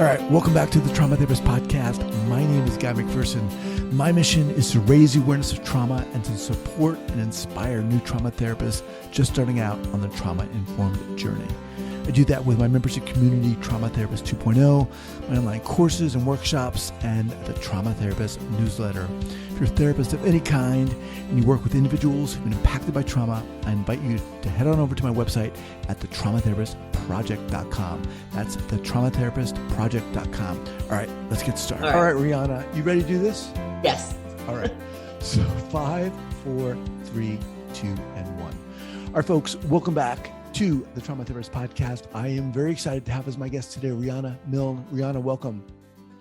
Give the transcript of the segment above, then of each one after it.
All right, welcome back to the Trauma Therapist Podcast. My name is Guy McPherson. My mission is to raise the awareness of trauma and to support and inspire new trauma therapists just starting out on the trauma-informed journey. I do that with my membership community, Trauma Therapist 2.0, my online courses and workshops, and the Trauma Therapist newsletter. If you're a therapist of any kind and you work with individuals who've been impacted by trauma, I invite you to head on over to my website at thetraumatherapistproject.com. That's thetraumatherapistproject.com. All right, let's get started. All right, Riana, you ready to do this? Yes. All right. So 5, 4, 3, 2, and 1. All right, folks, welcome back to the Trauma Therapist Podcast. I am very excited to have as my guest today, Riana Milne. Riana, welcome.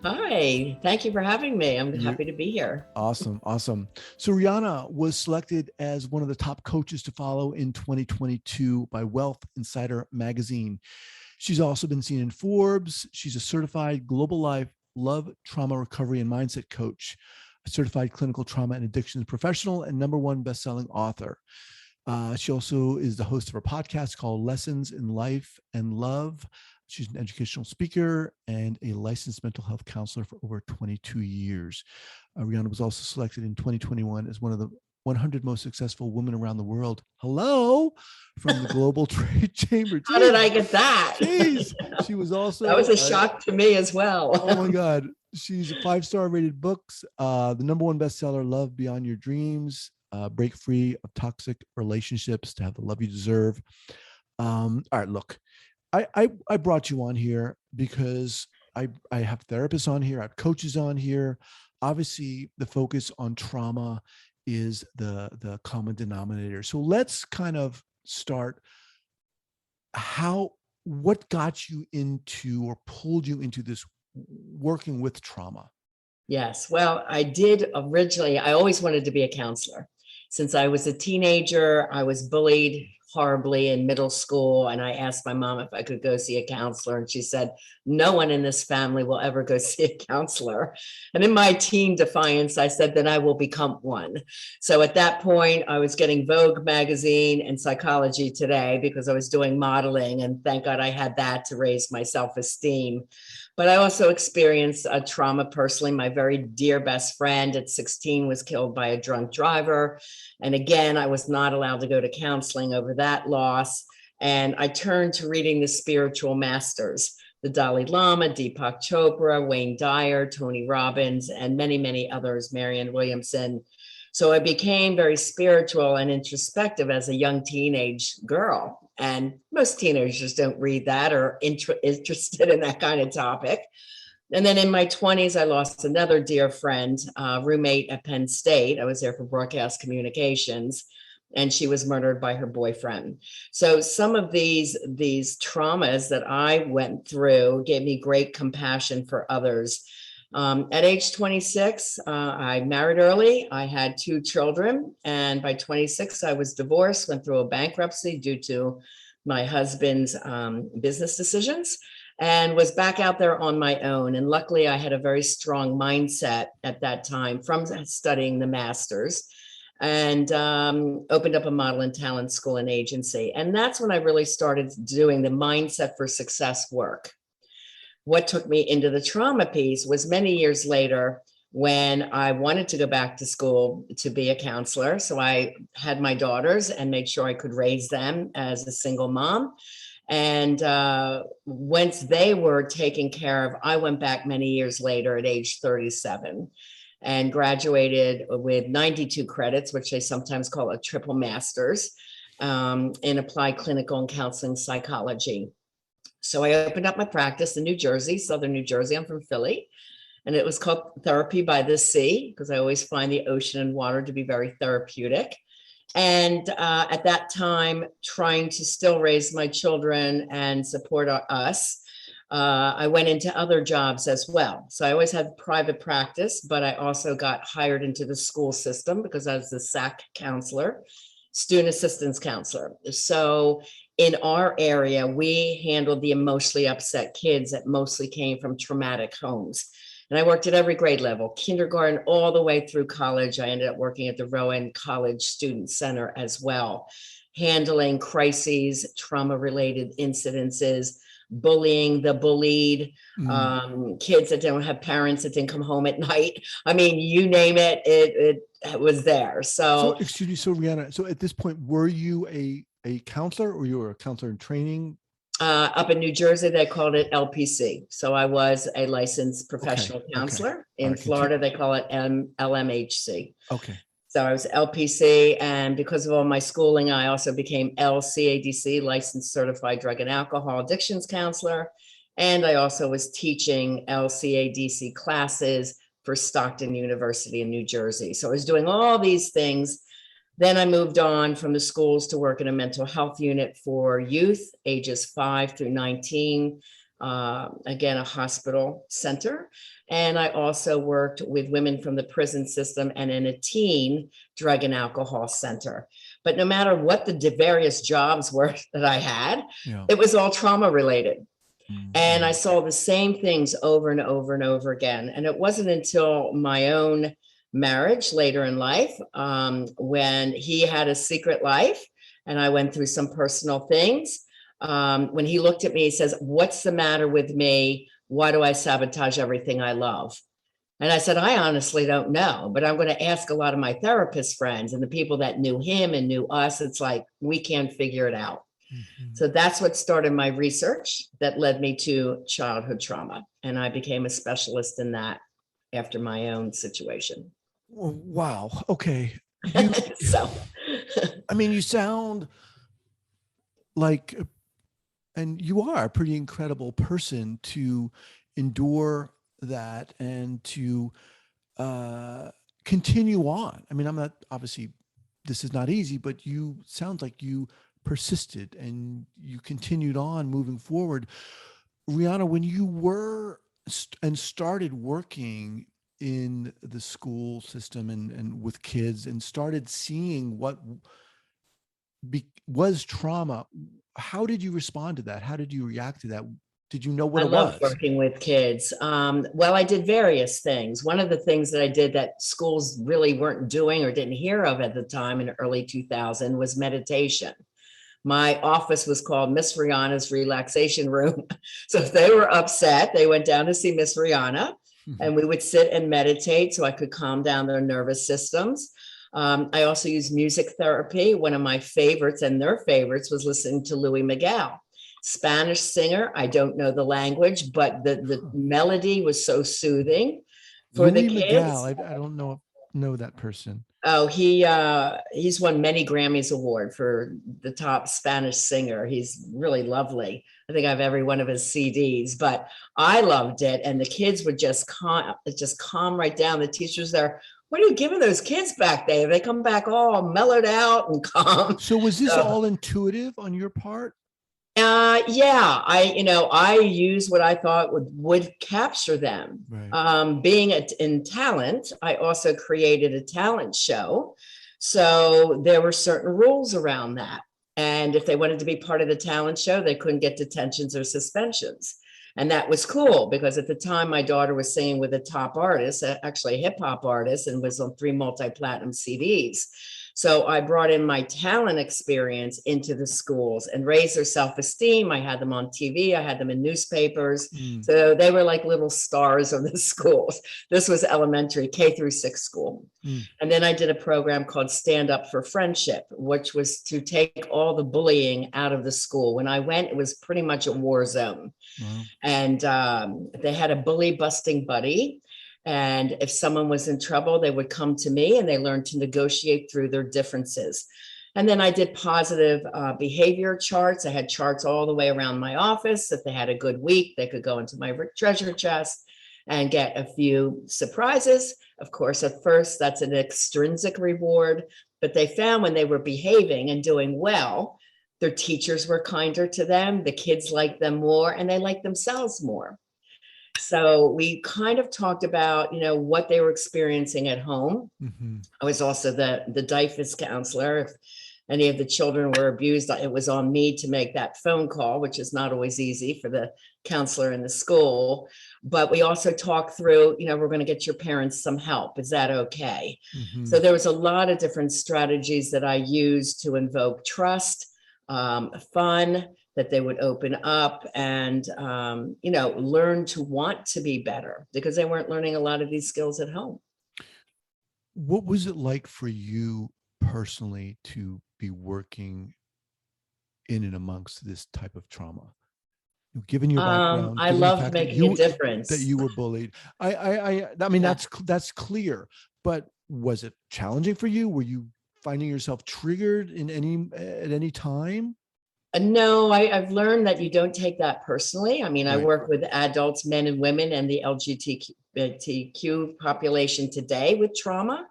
Hi, thank you for having me. I'm happy to be here. Awesome. So Riana was selected as one of the top coaches to follow in 2022 by Wealth Insider magazine. She's also been seen in Forbes. She's a certified global life, love, trauma, recovery, and mindset coach, a certified clinical trauma and addictions professional, and #1 best-selling author. She also is the host of a podcast called Lessons in Life and Love. She's an educational speaker and a licensed mental health counselor for over 22 years. Riana was also selected in 2021 as one of the 100 most successful women around the world. Hello, from the Global Trade Chamber. How did I get that? Jeez. She was also— That was a shock to me as well. Oh my God. She's a 5-star rated books, the #1 bestseller, Love Beyond Your Dreams, Break Free of Toxic Relationships to Have the Love You Deserve. All right, look, I brought you on here because I have therapists on here, I have coaches on here. Obviously, the focus on trauma is the common denominator. So let's kind of start what got you into or pulled you into this working with trauma? Yes. Well, I always wanted to be a counselor. Since I was a teenager, I was bullied horribly in middle school. And I asked my mom if I could go see a counselor. And she said, no one in this family will ever go see a counselor. And in my teen defiance, I said, then I will become one. So at that point, I was getting Vogue magazine and Psychology Today because I was doing modeling. And thank God I had that to raise my self-esteem. But I also experienced a trauma personally. My very dear best friend at 16 was killed by a drunk driver. And again, I was not allowed to go to counseling over that loss. And I turned to reading the spiritual masters, the Dalai Lama, Deepak Chopra, Wayne Dyer, Tony Robbins, and many, many others, Marianne Williamson. So I became very spiritual and introspective as a young teenage girl. And most teenagers don't read that or interested in that kind of topic. And then in my 20s, I lost another dear friend, roommate at Penn State. I was there for broadcast communications, and she was murdered by her boyfriend. So some of these traumas that I went through gave me great compassion for others. At age 26, I married early. I had 2 children. And by 26, I was divorced, went through a bankruptcy due to my husband's business decisions, and was back out there on my own. And luckily, I had a very strong mindset at that time from studying the masters, and opened up a model and talent school and agency. And that's when I really started doing the mindset for success work. What took me into the trauma piece was many years later when I wanted to go back to school to be a counselor. So I had my daughters and made sure I could raise them as a single mom. And once they were taken care of, I went back many years later at age 37 and graduated with 92 credits, which they sometimes call a triple master's, in applied clinical and counseling psychology. So I opened up my practice in New Jersey, Southern New Jersey. I'm from Philly. And it was called Therapy by the Sea because I always find the ocean and water to be very therapeutic. And at that time, trying to still raise my children and support us, I went into other jobs as well. So I always had private practice, but I also got hired into the school system because I was the SAC counselor, student assistance counselor. So in our area, we handled the emotionally upset kids that mostly came from traumatic homes. And I worked at every grade level, kindergarten all the way through college. I ended up working at the Rowan College Student Center as well, handling crises, trauma-related incidences, bullying, the bullied, kids that don't have parents that didn't come home at night. I mean, you name it, it was there. So So excuse me, so Rihanna, so at this point, were you a counselor, or you were a counselor in training? up in New Jersey, they called it LPC. So I was a licensed professional Okay. counselor. All In right, Florida, they call it LMHC. Okay. So I was LPC, and because of all my schooling, I also became LCADC, licensed certified drug and alcohol addictions counselor. And I also was teaching LCADC classes for Stockton University in New Jersey. So I was doing all these things. Then I moved on from the schools to work in a mental health unit for youth ages 5 through 19, again, a hospital center. And I also worked with women from the prison system and in a teen drug and alcohol center. But no matter what the various jobs were that I had, it was all trauma related. And I saw the same things over and over and over again. And it wasn't until my own marriage later in life, when he had a secret life and I went through some personal things. When he looked at me, he says, "What's the matter with me? Why do I sabotage everything I love?" And I said, "I honestly don't know, but I'm going to ask a lot of my therapist friends and the people that knew him and knew us. It's like, we can't figure it out." So that's what started my research that led me to childhood trauma. And I became a specialist in that after my own situation. Well, wow. Okay. So, I mean, you sound like, and you are a pretty incredible person to endure that and to continue on. I mean, I'm not, obviously this is not easy, but you sound like you persisted and you continued on moving forward. Riana, when you were and started working in the school system and with kids and started seeing what was trauma, how did you respond to that? How did you react to that? Did you know what I it love was? working with kids. Well, I did various things. One of the things that I did that schools really weren't doing or didn't hear of at the time in early 2000 was meditation. My office was called Miss Riana's Relaxation Room. So if they were upset, they went down to see Miss Riana, and we would sit and meditate so I could calm down their nervous systems. I also used music therapy. One of my favorites and their favorites was listening to Louis Miguel, Spanish singer. I don't know the language, but the melody was so soothing for the Louis Miguel. kids. I don't know that person. Oh, he's won many Grammys award for the top Spanish singer. He's really lovely. I think I have every one of his CDs, but I loved it. And the kids would just calm right down. The teachers there, "What are you giving those kids back there? They come back all mellowed out and calm." So was this all intuitive on your part? Yeah, I use what I thought would capture them. Right. Being in talent, I also created a talent show. So there were certain rules around that. And if they wanted to be part of the talent show, they couldn't get detentions or suspensions. And that was cool because at the time my daughter was singing with a top artist, actually a hip hop artist, and was on 3 multi-platinum CDs. So I brought in my talent experience into the schools and raised their self-esteem. I had them on TV. I had them in newspapers. So they were like little stars of the schools. This was elementary, K through 6 school. And then I did a program called Stand Up for Friendship, which was to take all the bullying out of the school. When I went, it was pretty much a war zone. Wow. And they had a bully busting buddy. And if someone was in trouble, they would come to me and they learned to negotiate through their differences. And then I did positive behavior charts. I had charts all the way around my office. If they had a good week, they could go into my treasure chest and get a few surprises. Of course, at first, that's an extrinsic reward. But they found when they were behaving and doing well, their teachers were kinder to them. The kids liked them more and they liked themselves more. So we kind of talked about, what they were experiencing at home. I was also the DIFUS counselor. any of the children were abused, it was on me to make that phone call, which is not always easy for the counselor in the school. But we also talked through, we're going to get your parents some help. Is that okay? Mm-hmm. So there was a lot of different strategies that I used to invoke trust, fun, that they would open up and, learn to want to be better, because they weren't learning a lot of these skills at home. What was it like for you personally to be working in and amongst this type of trauma? Given your background, I given the loved fact that making a difference. that you were bullied, I mean, Yeah. that's clear. But was it challenging for you? Were you finding yourself triggered at any time? No, I've learned that you don't take that personally. I mean, I Right. work with adults, men and women, and the LGBTQ population today with trauma.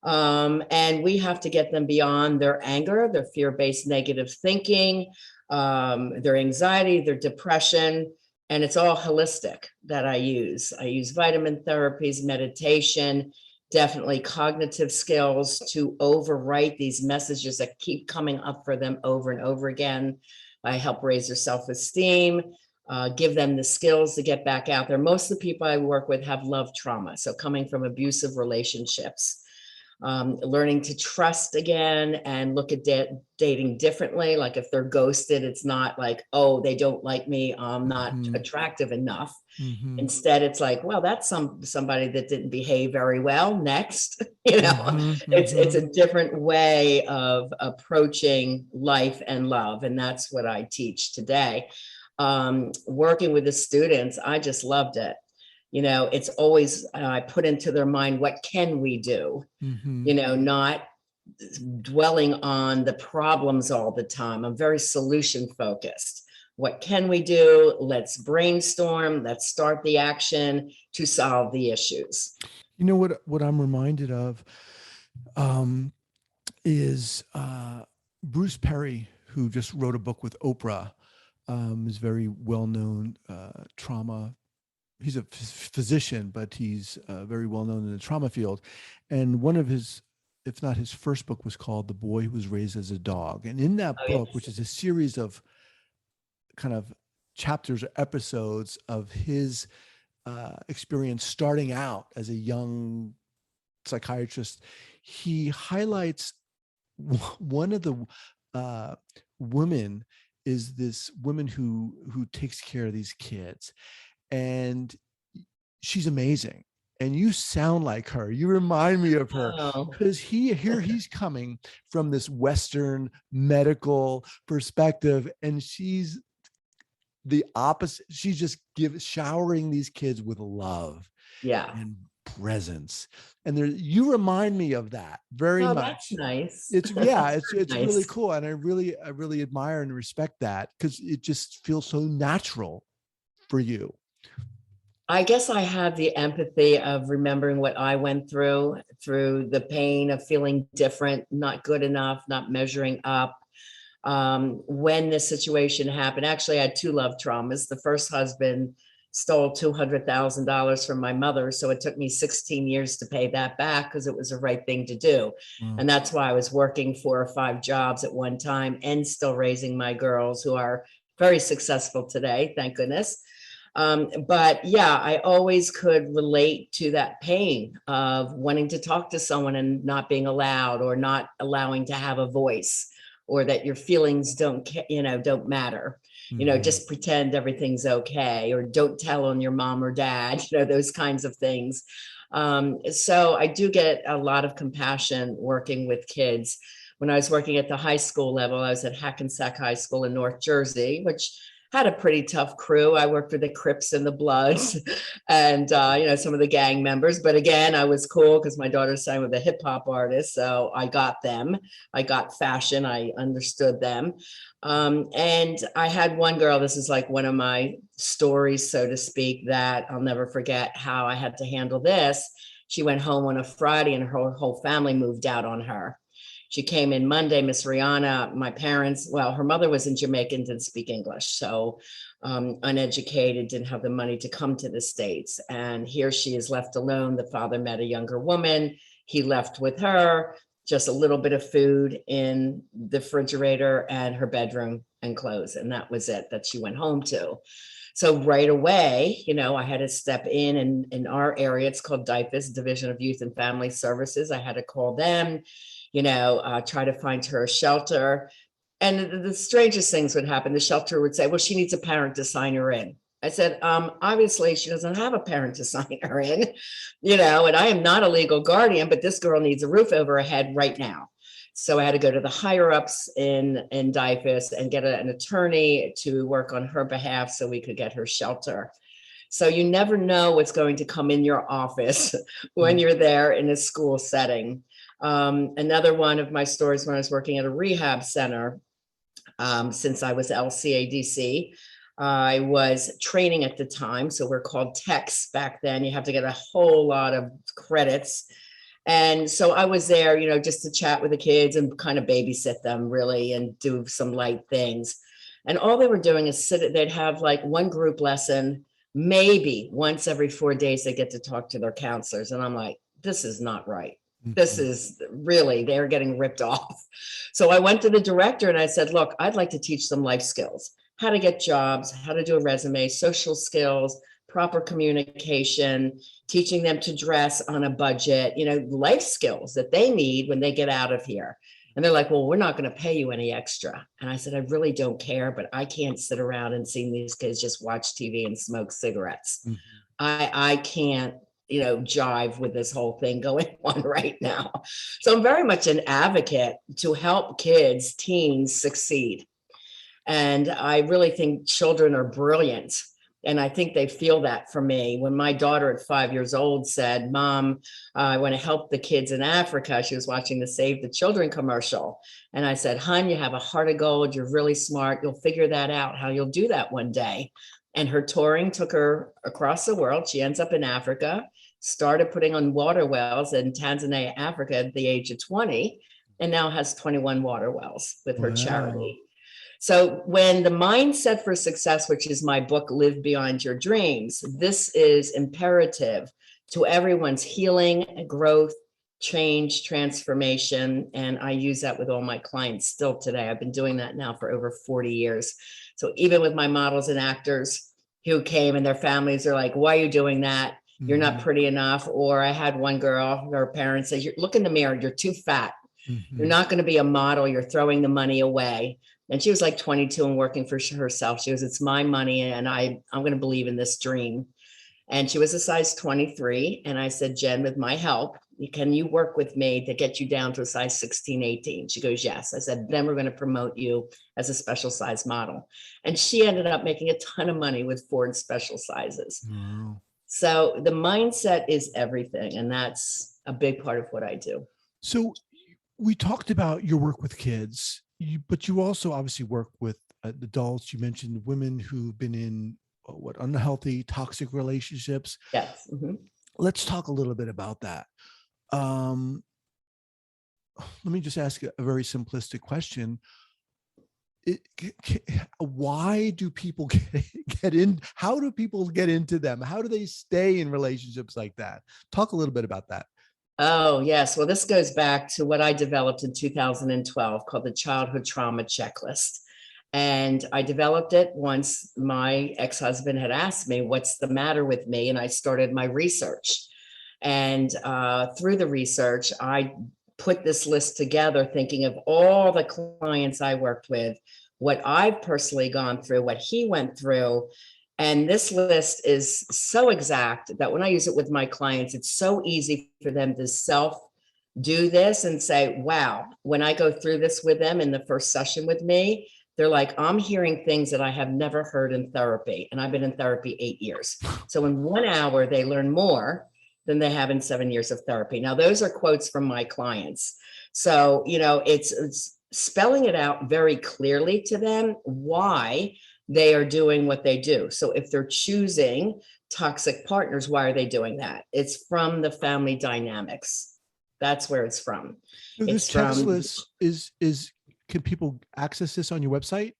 And we have to get them beyond their anger, their fear-based negative thinking, their anxiety, their depression. And it's all holistic that I use. I use vitamin therapies, meditation, definitely cognitive skills to overwrite these messages that keep coming up for them over and over again. I help raise their self-esteem, give them the skills to get back out there. Most of the people I work with have love trauma, so coming from abusive relationships. Learning to trust again and look at dating differently. Like if they're ghosted, it's not like, oh, they don't like me, I'm not attractive enough. Mm-hmm. Instead, it's like, well, that's somebody that didn't behave very well. Next, it's a different way of approaching life and love, and that's what I teach today. Working with the students, I just loved it. It's always I put into their mind, what can we do? Not dwelling on the problems all the time. I'm very solution focused. What can we do? Let's brainstorm. Let's start the action to solve the issues. What I'm reminded of is Bruce Perry, who just wrote a book with Oprah, is very well-known trauma. He's a physician, but he's very well-known in the trauma field. And one of his, if not his first book, was called The Boy Who Was Raised as a Dog. And in that book, which is a series of kind of chapters or episodes of his experience starting out as a young psychiatrist, he highlights one of the women is this woman who takes care of these kids, and she's amazing. And you sound like her. You remind me of her, because he's coming from this Western medical perspective, and she's the opposite. She's just showering these kids with love, and presence. And you remind me of that very much. That's nice. It's nice. Really cool, and I really admire and respect that, because it just feels so natural for you. I guess I have the empathy of remembering what I went through the pain of feeling different, not good enough, not measuring up. When this situation happened, actually, I had two love traumas. The first husband stole $200,000 from my mother, so it took me 16 years to pay that back, because it was the right thing to do. And that's why I was working 4 or 5 jobs at one time and still raising my girls, who are very successful today, thank goodness. But yeah, I always could relate to that pain of wanting to talk to someone and not being allowed, or not allowing to have a voice, or that your feelings don't matter. Just pretend everything's okay, or don't tell on your mom or dad, those kinds of things. So I do get a lot of compassion working with kids. When I was working at the high school level, I was at Hackensack High School in North Jersey, which had a pretty tough crew. I worked with the Crips and the Bloods and, some of the gang members. But again, I was cool because my daughter sang with a hip hop artist. So I got them. I got fashion. I understood them. And I had one girl, this is like one of my stories, so to speak, that I'll never forget how I had to handle this. She went home on a Friday and her whole family moved out on her. She came in Monday, Miss Riana. My parents, well, her mother was in Jamaica and didn't speak English. So uneducated, didn't have the money to come to the States. And here she is left alone. The father met a younger woman. He left with her. just a little bit of food in the refrigerator and her bedroom and clothes. And that was it that she went home to. So right away, I had to step in our area. It's called DYFS, Division of Youth and Family Services. I had to call them, try to find her a shelter. And the strangest things would happen. The shelter would say, well, she needs a parent to sign her in. I said, obviously she doesn't have a parent to sign her in, and I am not a legal guardian, but this girl needs a roof over her head right now. So I had to go to the higher ups in DYFS and get an attorney to work on her behalf so we could get her shelter. So you never know what's going to come in your office when you're there in a school setting. Another one of my stories when I was working at a rehab center, since I was LCADC, I was training at the time. So we're called techs back then. You have to get a whole lot of credits. And so I was there, just to chat with the kids and kind of babysit them really and do some light things. And all they were doing is they'd have like one group lesson, maybe once every 4 days they get to talk to their counselors. And I'm like, this is not right. This is really, they're getting ripped off. So I went to the director and I said, look, I'd like to teach them life skills, how to get jobs, how to do a resume, social skills, proper communication, teaching them to dress on a budget, life skills that they need when they get out of here. And they're like, well, we're not going to pay you any extra. And I said, I really don't care, but I can't sit around and see these kids just watch TV and smoke cigarettes. Mm-hmm. I can't, jive with this whole thing going on right now. So I'm very much an advocate to help kids, teens succeed. And I really think children are brilliant. And I think they feel that from me. When my daughter at 5 years old said, Mom, I want to help the kids in Africa. She was watching the Save the Children commercial. And I said, hon, you have a heart of gold. You're really smart. You'll figure that out, how you'll do that one day. And her touring took her across the world. She ends up in Africa, started putting on water wells in Tanzania, Africa at the age of 20, and now has 21 water wells with her charity. So when the mindset for success, which is my book, Live Beyond Your Dreams, this is imperative to everyone's healing, growth, change, transformation. And I use that with all my clients still today. I've been doing that now for over 40 years. So even with my models and actors who came and their families are like, why are you doing that? You're not pretty enough. Or I had one girl, her parents say, look in the mirror, you're too fat. You're not going to be a model. You're throwing the money away. And she was like 22 and working for herself. She goes, it's my money and I'm going to believe in this dream. And she was a size 23. And I said, Jen, with my help, can you work with me to get you down to a size 16, 18? She goes, yes. I said, then we're going to promote you as a special size model. And she ended up making a ton of money with Ford special sizes. Wow. So the mindset is everything. And that's a big part of what I do. So we talked about your work with kids, but you also obviously work with adults. You mentioned women who've been in unhealthy, toxic relationships. Yes. Mm-hmm. Let's talk a little bit about that. Let me just ask a very simplistic question. Why do people get in? How do people get into them? How do they stay in relationships like that? Talk a little bit about that. Oh, yes. Well, this goes back to what I developed in 2012 called the Childhood Trauma Checklist. And I developed it once my ex-husband had asked me, what's the matter with me? And I started my research. And through the research, I put this list together thinking of all the clients I worked with, what I've personally gone through, what he went through. And this list is so exact that when I use it with my clients, it's so easy for them to self-do this and say, wow, when I go through this with them in the first session with me, they're like, I'm hearing things that I have never heard in therapy. And I've been in therapy 8 years. So in 1 hour, they learn more than they have in 7 years of therapy. Now, those are quotes from my clients. So, it's spelling it out very clearly to them why they are doing what they do. So if they're choosing toxic partners, why are they doing that? It's from the family dynamics. That's where it's from. So this checklist is can people access this on your website?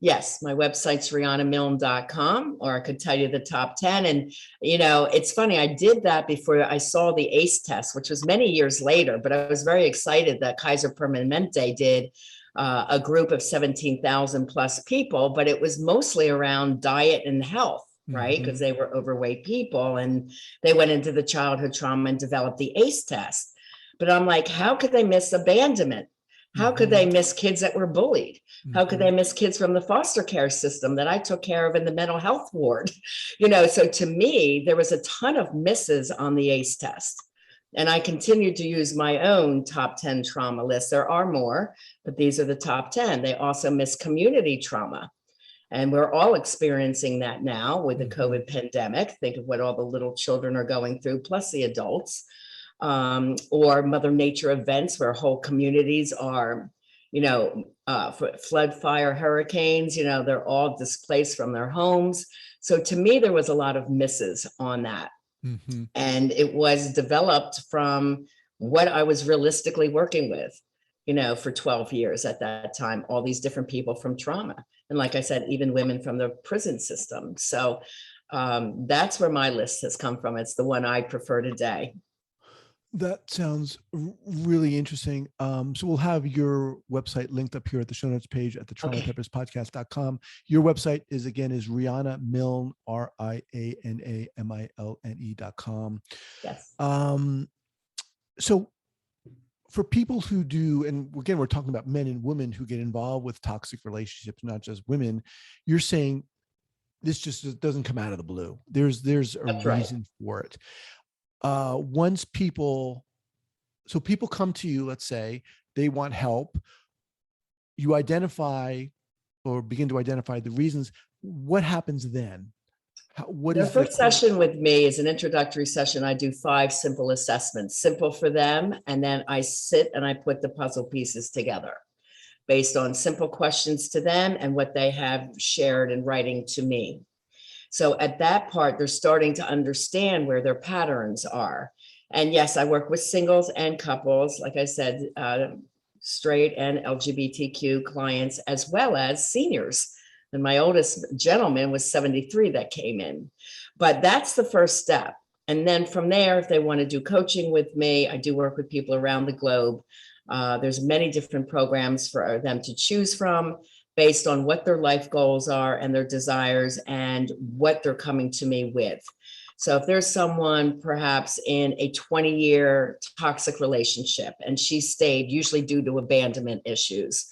Yes, my website's rianamilne.com, or I could tell you the top 10. And, you know, it's funny, I did that before I saw the ACE test, which was many years later, but I was very excited that Kaiser Permanente did a group of 17,000 plus people, but it was mostly around diet and health, right? Because they were overweight people, and they went into the childhood trauma and developed the ACE test. But I'm like, how could they miss abandonment? How could they miss kids that were bullied? How could they miss kids from the foster care system that I took care of in the mental health ward? You know, so to me, there was a ton of misses on the ACE test. And I continued to use my own top 10 trauma list. There are more, but these are the top 10. They also miss community trauma. And we're all experiencing that now with the COVID pandemic. Think of what all the little children are going through, plus the adults. Or Mother Nature events where whole communities are, you know, flood, fire, hurricanes, you know, they're all displaced from their homes. So to me, there was a lot of misses on that. And it was developed from what I was realistically working with, you know, for 12 years at that time, all these different people from trauma. And like I said, even women from the prison system. So that's where my list has come from. It's the one I prefer today. That sounds really interesting. So we'll have your website linked up here at the show notes page at the traumatherapistpodcast.com. Your website is Riana Milne, RianaMilne.com. Yes. So for people who do, and again, we're talking about men and women who get involved with toxic relationships, not just women, you're saying this just doesn't come out of the blue. There's a reason for it. Once people come to you, let's say they want help, you identify or begin to identify the reasons. What happens then? The first session with me is an introductory session. I do 5 simple assessments, simple for them. And then I sit and I put the puzzle pieces together based on simple questions to them and what they have shared in writing to me. So at that part, they're starting to understand where their patterns are. And yes, I work with singles and couples, like I said, straight and LGBTQ clients, as well as seniors. And my oldest gentleman was 73 that came in. But that's the first step. And then from there, if they want to do coaching with me, I do work with people around the globe. There's many different programs for them to choose from, based on what their life goals are and their desires and what they're coming to me with. So if there's someone perhaps in a 20-year toxic relationship and she stayed, usually due to abandonment issues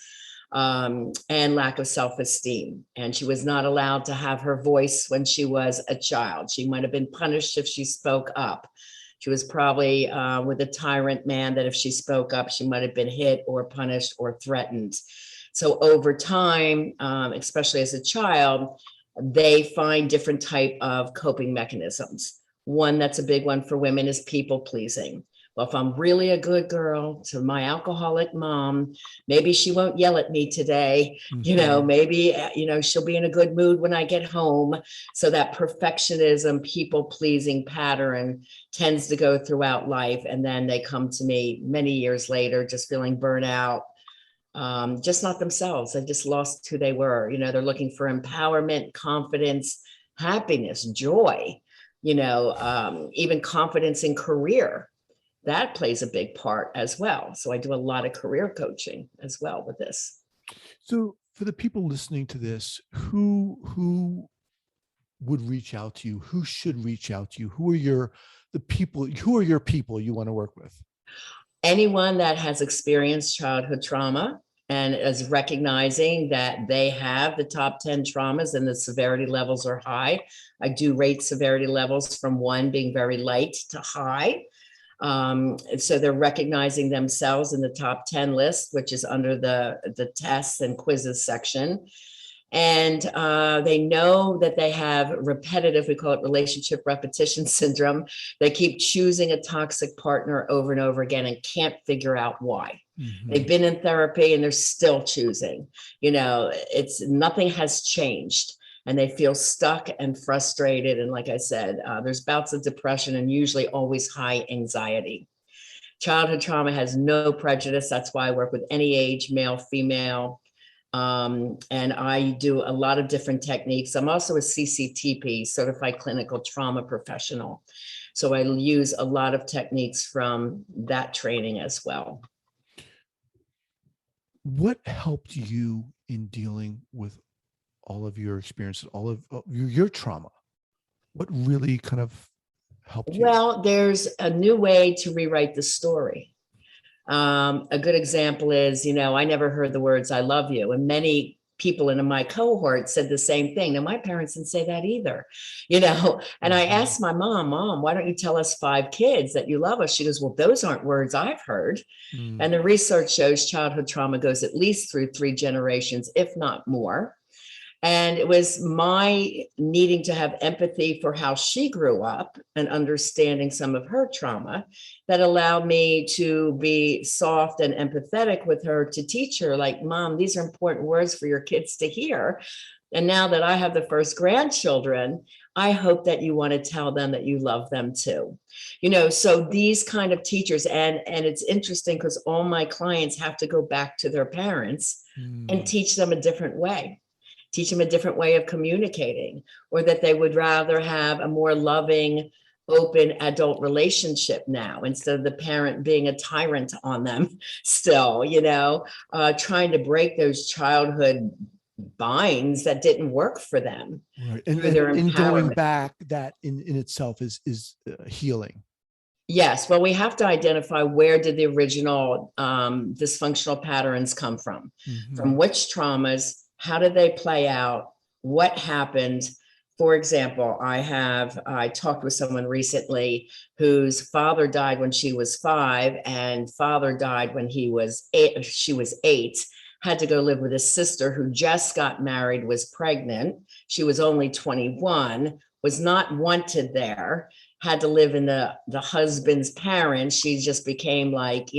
and lack of self-esteem, and she was not allowed to have her voice when she was a child. She might have been punished if she spoke up. She was probably with a tyrant man that if she spoke up, she might have been hit or punished or threatened. So over time, especially as a child, they find different type of coping mechanisms. One that's a big one for women is people pleasing. Well, if I'm really a good girl to my alcoholic mom, maybe she won't yell at me today. You know, maybe, you know, she'll be in a good mood when I get home. So that perfectionism, people pleasing pattern tends to go throughout life. And then they come to me many years later, just feeling burnout. Just not themselves. They just lost who they were. You know, they're looking for empowerment, confidence, happiness, joy, you know, even confidence in career. That plays a big part as well. So I do a lot of career coaching as well with this. So for the people listening to this, who would reach out to you? Who should reach out to you? Who are your people you want to work with? Anyone that has experienced childhood trauma and is recognizing that they have the top 10 traumas and the severity levels are high. I do rate severity levels from 1 being very light to high. So they're recognizing themselves in the top 10 list, which is under the tests and quizzes section. And they know that they have repetitive, we call it relationship repetition syndrome. They keep choosing a toxic partner over and over again and can't figure out why. They've been in therapy and they're still choosing. You know, nothing has changed. And they feel stuck and frustrated. And like I said, there's bouts of depression and usually always high anxiety. Childhood trauma has no prejudice. That's why I work with any age, male, female. And I do a lot of different techniques. I'm also a CCTP, certified clinical trauma professional. So I use a lot of techniques from that training as well. What helped you in dealing with all of your experiences, all of your trauma? What really kind of helped you? Well, there's a new way to rewrite the story. A good example is, I never heard the words "I love you," and many people in my cohort said the same thing. Now, my parents didn't say that either, and I asked my mom, why don't you tell us 5 kids that you love us? She goes, well, those aren't words I've heard. And the research shows childhood trauma goes at least through 3 generations, if not more. And it was my needing to have empathy for how she grew up and understanding some of her trauma that allowed me to be soft and empathetic with her, to teach her, like, Mom, these are important words for your kids to hear. And now that I have the first grandchildren, I hope that you want to tell them that you love them too. So these kind of teachers, and it's interesting because all my clients have to go back to their parents and teach them a different way. Teach them a different way of communicating, or that they would rather have a more loving, open adult relationship now, instead of the parent being a tyrant on them still, trying to break those childhood binds that didn't work for them. Right. And going back, that in itself is healing. Yes. Well, we have to identify, where did the original dysfunctional patterns come from? From which traumas? How did they play out? What happened? For example, I talked with someone recently whose father died when she was 5, and father died when she was 8, had to go live with his sister who just got married, was pregnant. She was only 21, was not wanted there, had to live in the husband's parents. She just became like,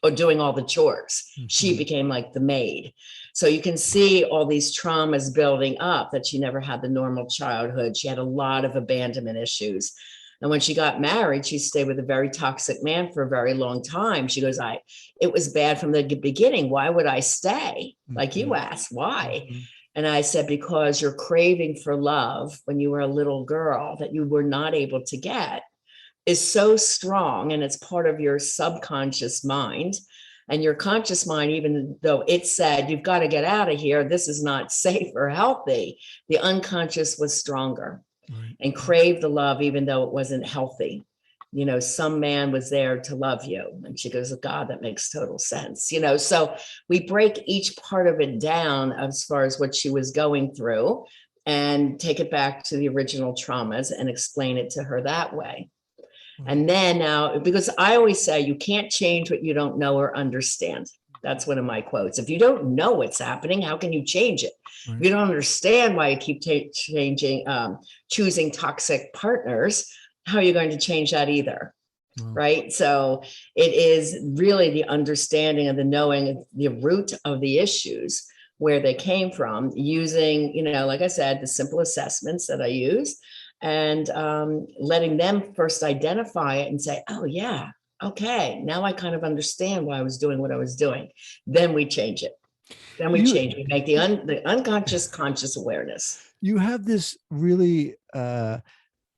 or doing all the chores. She became like the maid. So you can see all these traumas building up, that she never had the normal childhood. She had a lot of abandonment issues. And when she got married, she stayed with a very toxic man for a very long time. She goes, it was bad from the beginning. Why would I stay? Like you asked, why? And I said, because your craving for love when you were a little girl that you were not able to get is so strong, and it's part of your subconscious mind. And your conscious mind, even though it said, you've got to get out of here, this is not safe or healthy, the unconscious was stronger and craved the love, even though it wasn't healthy. Some man was there to love you. And she goes, oh, God, that makes total sense. So we break each part of it down as far as what she was going through, and take it back to the original traumas and explain it to her that way. And then now, because I always say, you can't change what you don't know or understand. That's one of my quotes. If you don't know what's happening, how can you change it? If you don't understand why you keep choosing toxic partners, how are you going to change that either? Right? So it is really the understanding of the knowing the root of the issues, where they came from, using, like I said, the simple assessments that I use, and letting them first identify it and say, oh yeah, okay, now I kind of understand why I was doing what I was doing. Then we change it. Then we change. We make the unconscious conscious awareness. You have this really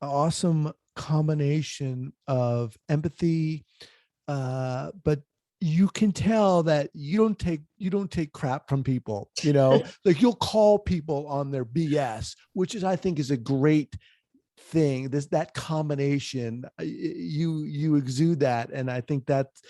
awesome combination of empathy, but you can tell that you don't take crap from people, like you'll call people on their BS, which I think is a great thing. That combination, you exude that, and I think that's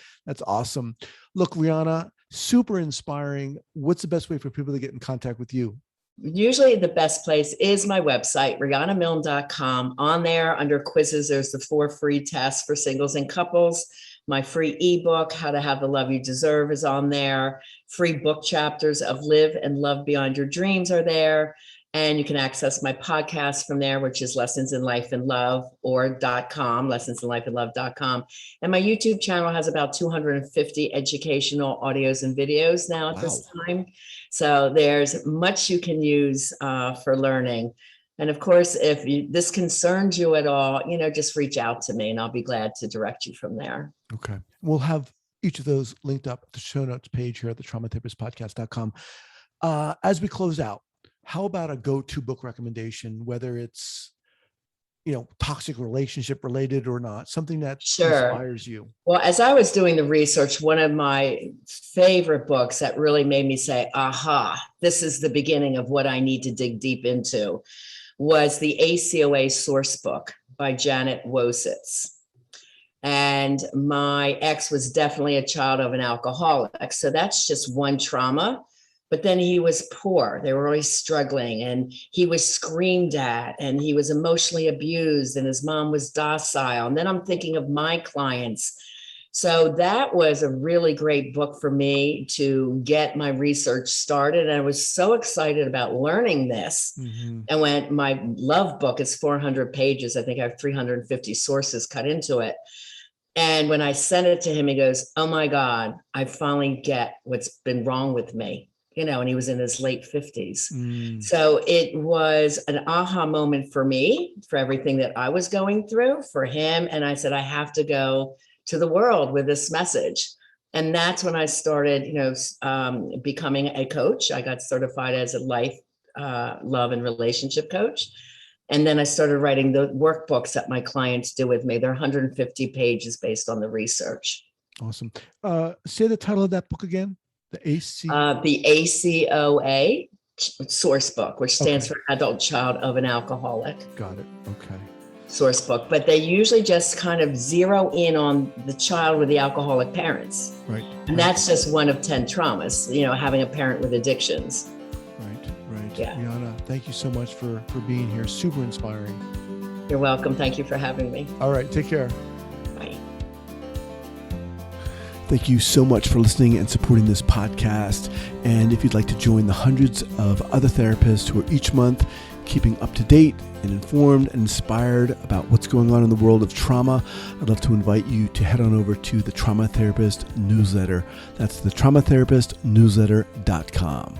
awesome. Look, Riana, super inspiring. What's the best way for people to get in contact with you? Usually the best place is my website, rianamilne.com. On there, under quizzes, there's the 4 free tests for singles and couples. My free ebook, How to Have the Love You Deserve, is on there. Free book chapters of Live and Love Beyond Your Dreams are there. And you can access my podcast from there, which is Lessons in Life and Love, or .com, lessonsinlifeandlove.com. And my YouTube channel has about 250 educational audios and videos now at this time. So there's much you can use for learning. And of course, if this concerns you at all, just reach out to me and I'll be glad to direct you from there. Okay. We'll have each of those linked up at the show notes page here at the traumatherapistpodcast.com. As we close out, how about a go-to book recommendation, whether it's, toxic relationship related or not, something that Sure. inspires you? Well, as I was doing the research, one of my favorite books that really made me say, aha, this is the beginning of what I need to dig deep into was the ACOA Source Book by Janet Wositz. And my ex was definitely a child of an alcoholic. So that's just one trauma. But then he was poor. They were always struggling, and he was screamed at, and he was emotionally abused, and his mom was docile. And then I'm thinking of my clients. So that was a really great book for me to get my research started. And I was so excited about learning this. And when my love book is 400 pages, I think I have 350 sources cut into it. And when I sent it to him, he goes, oh my God, I finally get what's been wrong with me. And he was in his late 50s. So it was an aha moment for me, for everything that I was going through, for him. And I said, I have to go to the world with this message. And that's when I started, becoming a coach. I got certified as a life, love and relationship coach. And then I started writing the workbooks that my clients do with me. They're 150 pages based on the research. Awesome. Say the title of that book again. The ACOA Source Book, which stands for Adult Child of an Alcoholic. Got it. Okay. Source Book. But they usually just kind of zero in on the child with the alcoholic parents. Right. And that's just one of 10 traumas, having a parent with addictions. Right. Yeah. Riana, thank you so much for being here. Super inspiring. You're welcome. Thank you for having me. All right. Take care. Bye. Thank you so much for listening and supporting this podcast. And if you'd like to join the hundreds of other therapists who are each month keeping up to date and informed and inspired about what's going on in the world of trauma, I'd love to invite you to head on over to the Trauma Therapist newsletter. That's the traumatherapistnewsletter.com.